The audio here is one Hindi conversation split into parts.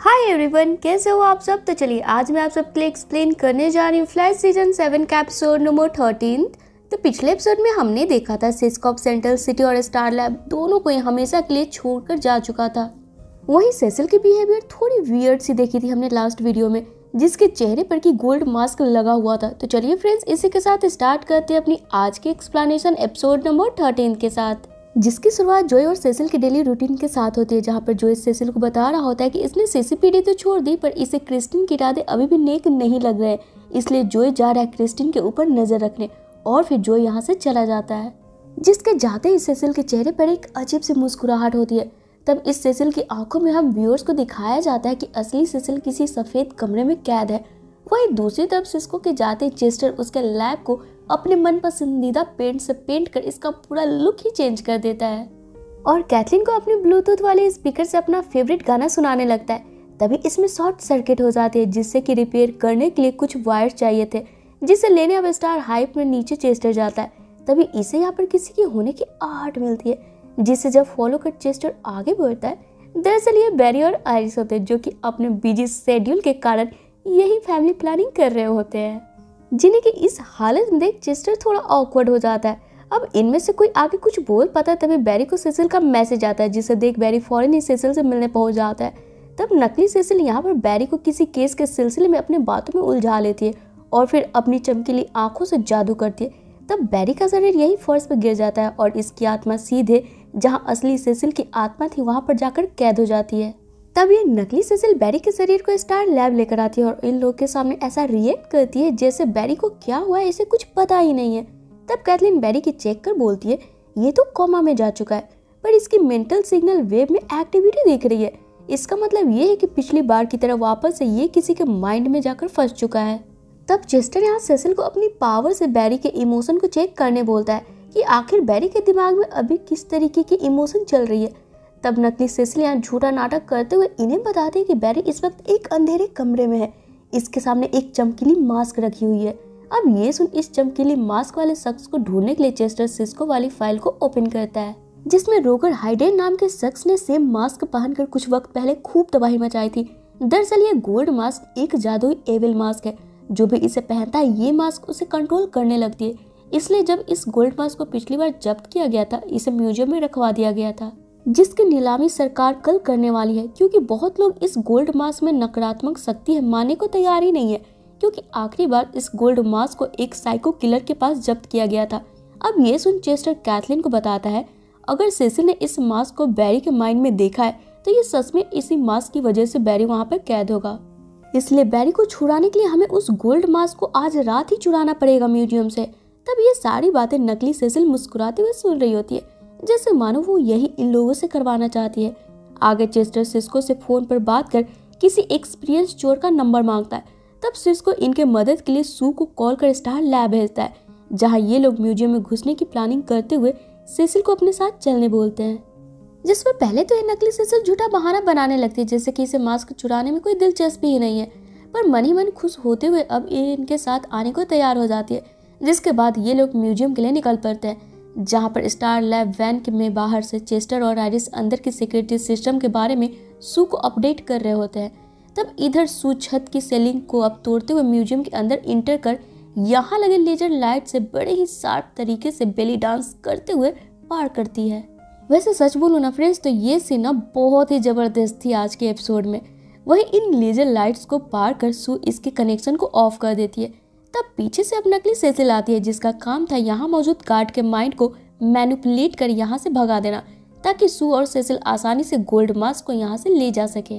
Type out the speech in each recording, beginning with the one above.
हाय एवरीवन, कैसे हो आप सब। तो चलिए आज मैं आप सबके लिए एक्सप्लेन करने जा रही हूँ फ्लैश सीजन 7 का एपिसोड नंबर 13। तो पिछले एपिसोड में हमने देखा था सिस्को सेंट्रल सिटी और स्टार लैब दोनों को हमेशा के लिए छोड़कर जा चुका था। वहीं सेसिल की बिहेवियर थोड़ी वियर्ड सी देखी थी हमने लास्ट वीडियो में, जिसके चेहरे पर की गोल्ड मास्क लगा हुआ था। तो चलिए फ्रेंड्स, इसी के साथ स्टार्ट करते हैं अपनी आज की एक्सप्लेनेशन एपिसोड नंबर 13 के साथ, जिसकी शुरुआत जॉय और सेसिल के डेली रूटीन के साथ होती है, जहां पर जॉय सेसिल को बता रहा होता है कि इसने सीसीपीडी तो छोड़ दी, पर इसे क्रिस्टिन के इरादे अभी भी नेक नहीं लग रहे, इसलिए जॉय जा रहा है क्रिस्टिन के ऊपर नजर रखने। और फिर जॉय यहाँ से चला जाता है, जिसके जाते ही सेसिल के चेहरे पर एक अजीब सी मुस्कुराहट होती है। तब इस सेसिल की आंखों में हम व्यूअर्स को दिखाया जाता है कि असली सेसिल किसी सफेद कमरे में कैद है। वहीं दूसरी तरफ सिस्को के जाते चेस्टर उसके लैब को अपने मन पसंदीदा पेंट से पेंट कर इसका पूरा लुक ही चेंज कर देता है और कैथलीन को अपने ब्लूटूथ वाले स्पीकर से अपना फेवरेट गाना सुनाने लगता है। तभी इसमें शॉर्ट सर्किट हो जाती है, जिससे कि रिपेयर करने के लिए कुछ वायर चाहिए थे, जिसे लेने अब स्टार हाइप में नीचे चेस्टर जाता है। तभी इसे यहाँ पर किसी की होने की आहट मिलती है, जिसे जब फॉलो कर चेस्टर आगे बढ़ता है। दरअसल ये बैरी और आइरिस होते हैं, जो कि अपने बिजी शेड्यूल के कारण यही फैमिली प्लानिंग कर रहे होते हैं, जिन्हें कि इस हालत में देख चेस्टर थोड़ा ऑकवर्ड हो जाता है। अब इनमें से कोई आगे कुछ बोल पाता है, तभी बैरी को सेसिल का मैसेज आता है, जिसे देख बैरी फौरन ही सेसिल से मिलने पहुंच जाता है। तब नकली सेसिल यहाँ पर बैरी को किसी केस के सिलसिले में अपने बातों में उलझा लेती है और फिर अपनी चमकीली आंखों से जादू करती है। तब बैरी का शरीर यही फर्श पर गिर जाता है और इसकी आत्मा सीधे जहाँ असली सेसिल की आत्मा थी वहां पर जाकर कैद हो जाती है। तब ये नकली सेसिल बैरी के शरीर को स्टार लैब लेकर आती है और इन लोग के सामने ऐसा रिएक्ट करती है जैसे बैरी को क्या हुआ है इसे कुछ पता ही नहीं है। तब कैथलीन बैरी की चेक कर बोलती है ये तो कोमा में जा चुका है, पर इसकी मेंटल सिग्नल वेव में एक्टिविटी दिख रही है। इसका मतलब ये है कि पिछली बार की तरह वापस से ये किसी के माइंड में जाकर फंस चुका है। तब चेस्टर यहाँ सेसिल को अपनी पावर से बैरी के इमोशन को चेक करने बोलता है कि आखिर बैरी के दिमाग में अभी किस तरीके की इमोशन चल रही है। तब नकली सेसिल यहाँ झूठा नाटक करते हुए इन्हें बताते हैं कि बैरी इस वक्त एक अंधेरे कमरे में है, इसके सामने एक चमकीली मास्क रखी हुई है। अब ये सुन इस चमकीली मास्क वाले शख्स को ढूंढने के लिए चेस्टर सिस्को वाली फाइल को ओपन करता है, जिसमें रोगर हाइडेन नाम के शख्स ने सेम मास्क पहनकर कुछ वक्त पहले खूब तबाही मचाई थी। दरअसल ये गोल्ड मास्क एक जादुई एविल मास्क है, जो भी इसे पहनता है ये मास्क उसे कंट्रोल करने लगती है। इसलिए जब इस गोल्ड मास्क को पिछली बार जब्त किया गया था, इसे म्यूजियम में रखवा दिया गया था, जिसकी नीलामी सरकार कल करने वाली है, क्योंकि बहुत लोग इस गोल्ड मास्क में नकारात्मक शक्ति है मानने को तैयार ही नहीं है, क्योंकि आखिरी बार इस गोल्ड मास्क को एक साइको किलर के पास जब्त किया गया था। अब ये सुन चेस्टर कैथलीन को बताता है अगर सेसिल ने इस मास्क को बैरी के माइंड में देखा है तो ये सच में इसी मास्क की वजह से बैरी वहाँ पर कैद होगा। इसलिए बैरी को छुड़ाने के लिए हमें उस गोल्ड मास्क को आज रात ही चुराना पड़ेगा म्यूजियम से। तब ये सारी बातें नकली सेसिल मुस्कुराते हुए सुन रही होती है, जैसे मानो वो यही इन लोगों से करवाना चाहती है। आगे चेस्टर सिस्को से फोन पर बात कर किसी एक्सपीरियंस चोर का नंबर मांगता है। तब सिस्को इनके मदद के लिए सू को कॉल कर स्टार लैब भेजता है, जहां ये लोग म्यूजियम में घुसने की प्लानिंग करते हुए सेसिल को अपने साथ चलने बोलते हैं। जिस पर पहले तो ये नकली सेसिल झूठा बहाना बनाने लगती है, जैसे कि इसे मास्क चुराने में कोई दिलचस्पी ही नहीं है, पर मन ही मन खुश होते हुए अब ये इनके साथ आने को तैयार हो जाती है। जिसके बाद ये लोग म्यूजियम के लिए निकल पड़ते हैं, जहां पर स्टार लैब वैन में बाहर से चेस्टर और आइरिस अंदर की सिक्योरिटी सिस्टम के बारे में सू को अपडेट कर रहे होते हैं। तब इधर सू छत की सेलिंग को अब तोड़ते हुए म्यूजियम के अंदर इंटर कर यहाँ लगे लेजर लाइट से बड़े ही शार्प तरीके से बेली डांस करते हुए पार करती है। वैसे सच बोलूं ना फ्रेंड्स, तो ये सीन ना बहुत ही जबरदस्त थी आज के एपिसोड में। वही इन लेजर लाइट्स को पार कर सू इसके कनेक्शन को ऑफ कर देती है। तब पीछे से अब नकली सेसिल आती है, जिसका काम था यहाँ मौजूद गार्ड के माइंड को मैनिपुलेट कर यहाँ से भगा देना, ताकि सू और सेसिल आसानी से गोल्ड मास्क को यहाँ से ले जा सके।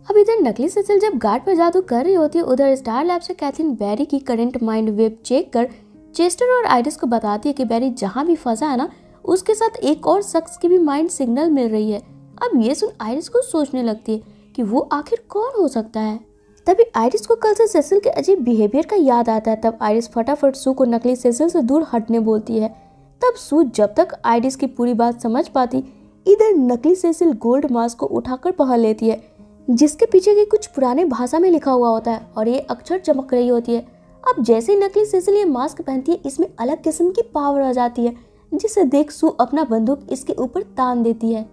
अब इधर नकली सेसिल जब गार्ड पर जादू कर रही होती है, उधर स्टार लैब से कैथलीन बैरी की करंट माइंड वेव चेक कर चेस्टर और आइरिस को बताती है कि बैरी जहाँ भी फंसा है ना, उसके साथ एक और शख्स की भी माइंड सिग्नल मिल रही है। अब ये सुन आइरिस को सोचने लगती है कि वो आखिर कौन हो सकता है। तभी आइरिस को कल से सेसिल के अजीब बिहेवियर का याद आता है। तब आइरिस फटाफट सू को नकली सेसिल से दूर हटने बोलती है। तब सू जब तक आइरिस की पूरी बात समझ पाती, इधर नकली सेसिल गोल्ड मास्क को उठाकर पहन लेती है, जिसके पीछे की कुछ पुराने भाषा में लिखा हुआ होता है और ये अक्षर चमक रही होती है। अब जैसे ही नकली सेसिल ये मास्क पहनती है, इसमें अलग किस्म की पावर आ जाती है, जिसे देख सू अपना बंदूक इसके ऊपर तान देती है।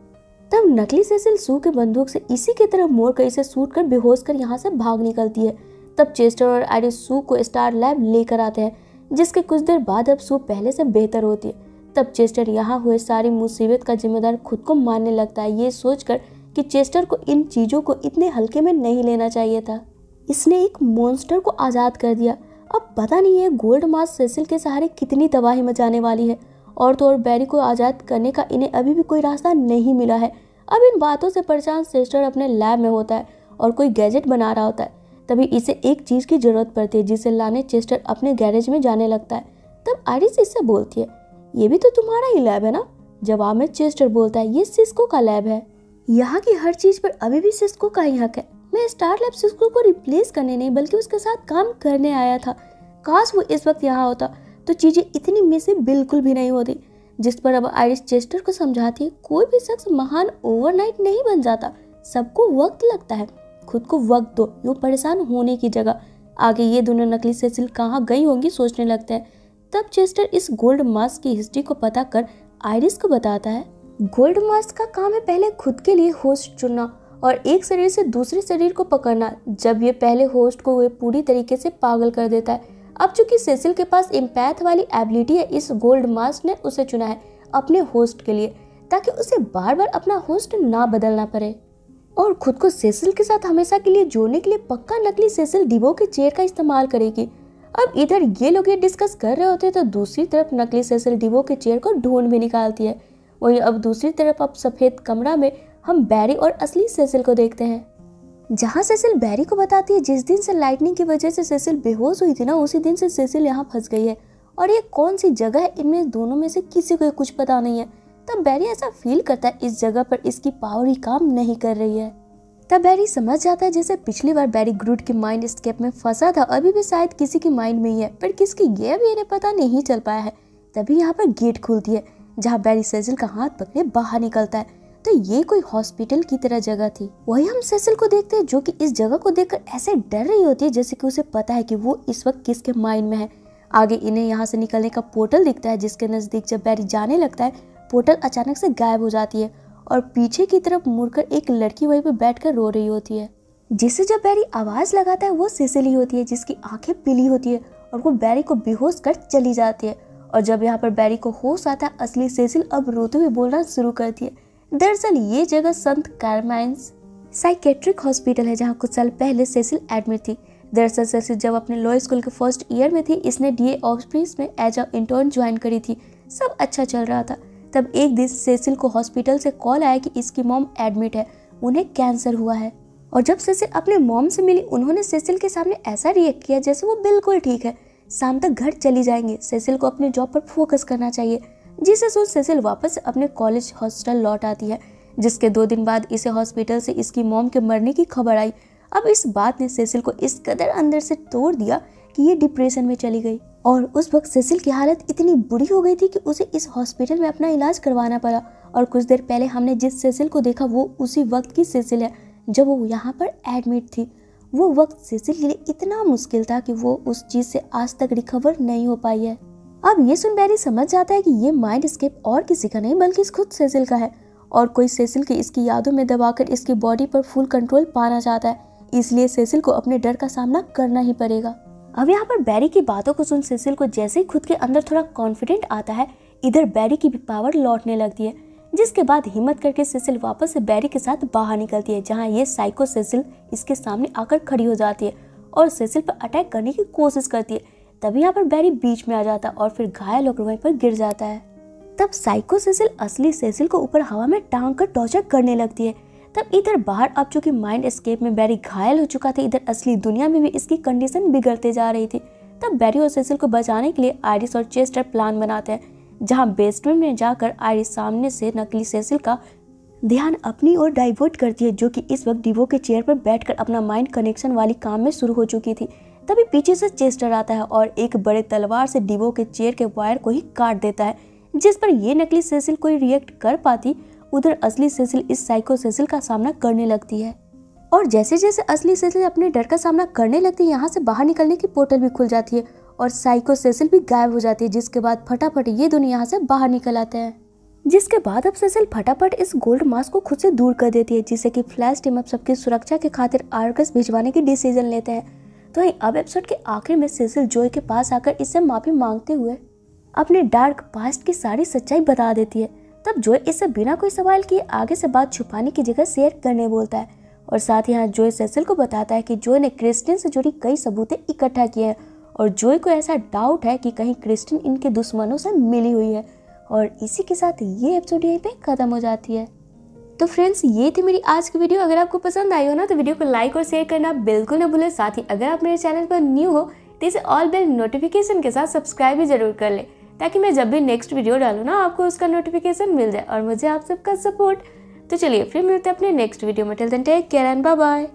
तब नकली सेसिल सू के बंदूक से इसी की तरफ मोड़ कर इसे शूट कर बेहोश कर यहाँ से भाग निकलती है। तब चेस्टर और आइरिस सू को स्टार लैब लेकर आते हैं, जिसके कुछ देर बाद अब सू पहले से बेहतर होती है। तब चेस्टर यहाँ हुए सारी मुसीबत का जिम्मेदार खुद को मानने लगता है, ये सोचकर कि चेस्टर को इन चीजों को इतने हल्के में नहीं लेना चाहिए था। इसने एक मॉन्स्टर को आजाद कर दिया। अब पता नहीं है गोल्ड मास्क सेसिल के सहारे कितनी तबाही मचाने वाली है। और तो और बैरी को आजाद करने का इन्हें अभी भी कोई रास्ता नहीं मिला है। अब इन बातों से परेशान चेस्टर अपने लैब में होता है और कोई गैजेट बना रहा होता है। तभी इसे एक चीज की जरूरत पड़ती है, जिसे लाने चेस्टर अपने गैरेज में जाने लगता है। तब आइरिस इससे बोलती है, ये भी तो तुम्हारा ही लैब है ना? जवाब में चेस्टर बोलता है, ये सिस्को का लैब है। यहाँ की हर चीज पर अभी भी सिस्को का ही हक है। मैं स्टार लैब सिस्को को रिप्लेस करने नहीं बल्कि उसके साथ काम करने आया था। काश वो इस वक्त यहाँ होता तो चीजें इतनी मिसी बिल्कुल भी नहीं होती। जिस पर अब आइरिस चेस्टर को समझाती है, कोई भी शख्स महान ओवरनाइट नहीं बन जाता, सबको वक्त लगता है। खुद को वक्त दो, यूं परेशान होने की जगह। आगे ये दोनों नकली सेसिल कहाँ गई होंगी सोचने लगते हैं। तब चेस्टर इस गोल्ड मास्क की हिस्ट्री को पता कर आइरिस को बताता है। गोल्ड मास्क का काम है पहले खुद के लिए होस्ट चुनना और एक शरीर से दूसरे शरीर को पकड़ना। जब ये पहले होस्ट को वे पूरी तरीके से पागल कर देता है। अब चूंकि सेसिल के पास इम्पैथ वाली एबिलिटी है, इस गोल्ड मास्क ने उसे चुना है अपने होस्ट के लिए, ताकि उसे बार बार अपना होस्ट ना बदलना पड़े। और खुद को सेसिल के साथ हमेशा के लिए जोड़ने के लिए पक्का नकली सेसिल डिबो के चेयर का इस्तेमाल करेगी। अब इधर ये लोग ये डिस्कस कर रहे होते हैं तो दूसरी तरफ नकली सेसिल डिबो के चेयर को ढूंढ भी निकालती है। वहीं अब दूसरी तरफ अब सफेद कमरा में हम बैरी और असली सेसिल को देखते हैं, जहाँ सेसिल बैरी को बताती है जिस दिन से लाइटनिंग की वजह से सेसिल बेहोश हुई थी ना, उसी दिन से सेसिल यहाँ फंस गई है और ये कौन सी जगह है इनमें दोनों में से किसी को कुछ पता नहीं है। तब बैरी ऐसा फील करता है इस जगह पर इसकी पावर ही काम नहीं कर रही है। तब बैरी समझ जाता है जैसे पिछली बार बैरी ग्रूट की माइंड स्केप में फंसा था, अभी भी शायद किसी की माइंड में ही है, पर किसकी ये अभी इन्हें पता नहीं चल पाया है। तभी यहाँ पर गेट खुलती है जहाँ बैरी सेसिल का हाथ पकड़े बाहर निकलता है। तो ये कोई हॉस्पिटल की तरह जगह थी। वही हम सेसिल को देखते हैं जो कि इस जगह को देखकर ऐसे डर रही होती है जैसे कि उसे पता है कि वो इस वक्त किसके माइंड में है। आगे इन्हें यहाँ से निकलने का पोर्टल दिखता है, जिसके नजदीक जब बैरी जाने लगता है पोर्टल अचानक से गायब हो जाती है और पीछे की तरफ मुड़कर एक लड़की वहीं पर बैठकर रो रही होती है, जिसे जब बैरी आवाज लगाता है वो सेसिल ही होती है, जिसकी आंखें पीली होती है और वो बैरी को बेहोश कर चली जाती है। और जब यहाँ पर बैरी को होश आता है, असली सेसिल अब रोते हुए बोलना शुरू करती है। दरअसल ये जगह संत कारमाइन्स साइकेट्रिक हॉस्पिटल है, जहाँ कुछ साल पहले सेसिल एडमिट थी। दरअसल सेसिल जब अपने लॉ स्कूल के फर्स्ट ईयर में थी, इसने डीए ऑफिस में एज अ इंटर्न ज्वाइन करी थी। सब अच्छा चल रहा था। तब एक दिन सेसिल को हॉस्पिटल से कॉल आया कि इसकी मॉम एडमिट है, उन्हें कैंसर हुआ है। और जब सेसिल अपने मॉम से मिली, उन्होंने सेसिल के सामने ऐसा रिएक्ट किया जैसे वो बिल्कुल ठीक है, शाम तक घर चली जाएंगे, सेसिल को अपने जॉब पर फोकस करना चाहिए। जिसे सुन सेसिल वापस अपने कॉलेज हॉस्टल लौट आती है, जिसके 2 दिन बाद इसे हॉस्पिटल से इसकी मॉम के मरने की खबर आई। अब इस बात ने सेसिल को इस कदर अंदर से तोड़ दिया कि ये डिप्रेशन में चली गई। और उस वक्त सेसिल की हालत इतनी बुरी हो गई थी कि उसे इस हॉस्पिटल में अपना इलाज करवाना पड़ा। और कुछ देर पहले हमने जिस सेसिल को देखा वो उसी वक्त की सेसिल है जब वो यहाँ पर एडमिट थी। वो वक्त सेसिल के लिए इतना मुश्किल था कि वो उस चीज से आज तक रिकवर नहीं हो पाई है। अब ये सुन बैरी समझ जाता है कि ये माइंड स्केप और किसी का नहीं बल्कि खुद सेसिल का है और कोई सेसिल की इसकी यादों में दबाकर इसकी बॉडी पर फुल कंट्रोल पाना चाहता है। इसलिए सेसिल को अपने डर का सामना करना ही पड़ेगा। अब यहाँ पर बैरी की बातों को सुन सेसिल को जैसे ही खुद के अंदर थोड़ा कॉन्फिडेंट आता है, इधर बैरी की भी पावर लौटने लगती है, जिसके बाद हिम्मत करके सेसिल वापस से बैरी के साथ बाहर निकलती है, जहाँ ये साइको सेसिल इसके सामने आकर खड़ी हो जाती है और सेसिल पर अटैक करने की कोशिश करती है। तभी यहाँ पर बैरी बीच में आ जाता है और फिर घायल होकर वहीं पर गिर जाता है। तब साइको सेसिल असली सेसिल को ऊपर हवा में टांग कर टॉर्चर करने लगती है। तब इधर बाहर अब चूंकि माइंड एस्केप में बैरी घायल हो चुका था, इधर असली दुनिया में भी इसकी कंडीशन बिगड़ते जा रही थी। तब बैरी और सेसिल को बचाने के लिए आइरिस और चेस्टर प्लान बनाते हैं, जहाँ बेसमेंट में जाकर आइरिस सामने से नकली सेसिल का ध्यान अपनी ओर डाइवर्ट करती है, जो कि इस वक्त डिवो के चेयर पर बैठकर अपना माइंड कनेक्शन वाली काम में शुरू हो चुकी थी। तभी पीछे से चेस्टर आता है और एक बड़े तलवार से डिवो के चेयर के वायर को ही काट देता है, जिस पर ये नकली सेसिल कोई रिएक्ट कर पाती। उधर असली सेसिल इस साइको सेसिल का सामना करने लगती है और जैसे जैसे असली सेसिल अपने डर का सामना करने लगती है, यहाँ से बाहर निकलने की पोर्टल भी खुल जाती है और साइको सेसिल भी गायब हो जाती है, जिसके बाद फटाफट ये दोनों यहाँ से बाहर निकल आते हैं। जिसके बाद अब सेसिल फटाफट इस गोल्ड मास्क को खुद से दूर कर देती है, जिससे कि फ्लैश टीम अब सबकी सुरक्षा के खातिर आर्गस भिजवाने की डिसीजन लेते हैं। तो अब एपिसोड के आखिर में सेसिल जॉय के पास आकर इससे माफी मांगते हुए अपने डार्क पास्ट की सारी सच्चाई बता देती है। तब जॉय इससे बिना कोई सवाल किए आगे से बात छुपाने की जगह शेयर करने बोलता है और साथ ही यहाँ जॉय सेसिल को बताता है कि जॉय ने क्रिस्टिन से जुड़ी कई सबूतें इकट्ठा किए हैं और जॉय को ऐसा डाउट है कि कहीं क्रिस्टिन इनके दुश्मनों से मिली हुई है। और इसी के साथ ये एपिसोड यहीं पे खत्म हो जाती है। तो फ्रेंड्स, ये थी मेरी आज की वीडियो। अगर आपको पसंद आई हो ना तो वीडियो को लाइक और शेयर करना बिल्कुल ना भूलें। साथ ही अगर आप मेरे चैनल पर न्यू हो तो इसे ऑल बेल नोटिफिकेशन के साथ सब्सक्राइब भी जरूर कर ले, ताकि मैं जब भी नेक्स्ट वीडियो डालूँ ना आपको उसका नोटिफिकेशन मिल जाए और मुझे आप सबका सपोर्ट। तो चलिए फिर मिलते हैं अपने नेक्स्ट वीडियो में। Till then take care and bye bye.